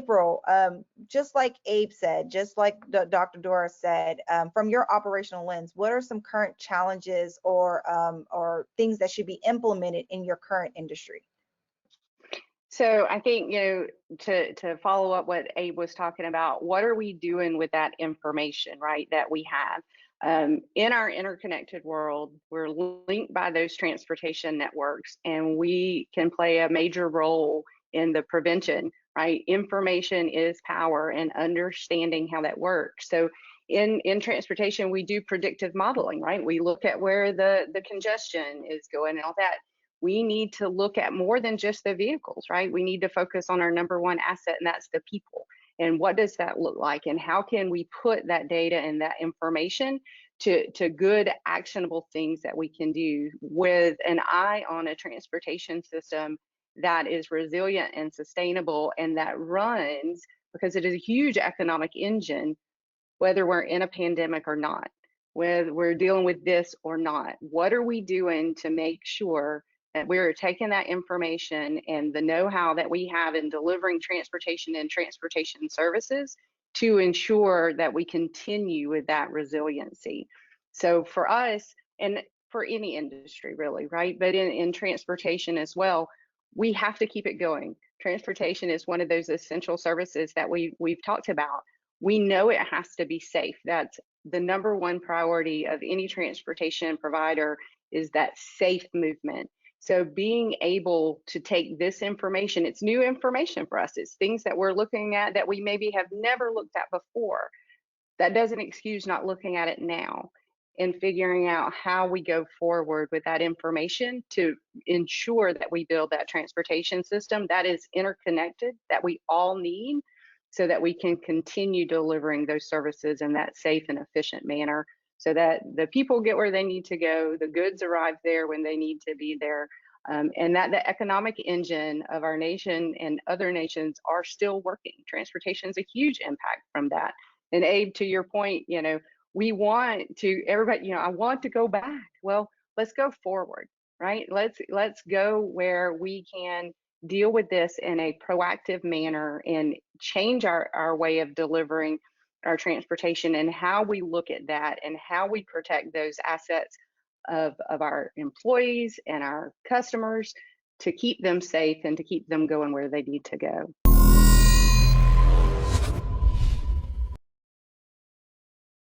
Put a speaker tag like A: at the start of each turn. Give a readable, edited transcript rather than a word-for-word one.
A: April, just like Abe said, just like Dr. Dora said, from your operational lens, what are some current challenges or things that should be implemented in your current industry?
B: So I think, to follow up what Abe was talking about, what are we doing with that information, right, that we have? In our interconnected world, we're linked by those transportation networks, and we can play a major role in the prevention, right? Information is power, and understanding how that works. So in transportation, we do predictive modeling, right? We look at where the congestion is going and all that. We need to look at more than just the vehicles, right? We need to focus on our number one asset, and that's the people. And what does that look like? And how can we put that data and that information to good, actionable things that we can do with an eye on a transportation system that is resilient and sustainable and that runs, because it is a huge economic engine, whether we're in a pandemic or not, whether we're dealing with this or not. What are we doing to make sure that we're taking that information and the know-how that we have in delivering transportation and transportation services to ensure that we continue with that resiliency? So for us, and for any industry really, right, but in transportation as well, we have to keep it going. Transportation is one of those essential services that we've talked about. We know it has to be safe. That's the number one priority of any transportation provider, is that safe movement. So being able to take this information, it's new information for us. It's things that we're looking at that we maybe have never looked at before. That doesn't excuse not looking at it now and figuring out how we go forward with that information to ensure that we build that transportation system that is interconnected, that we all need, so that we can continue delivering those services in that safe and efficient manner, so that the people get where they need to go, the goods arrive there when they need to be there, and that the economic engine of our nation and other nations are still working. Transportation is a huge impact from that. And Abe, to your point, we want to, everybody, I want to go back. Well, let's go forward, right? Let's go where we can deal with this in a proactive manner and change our way of delivering our transportation and how we look at that and how we protect those assets of our employees and our customers to keep them safe and to keep them going where they need to go.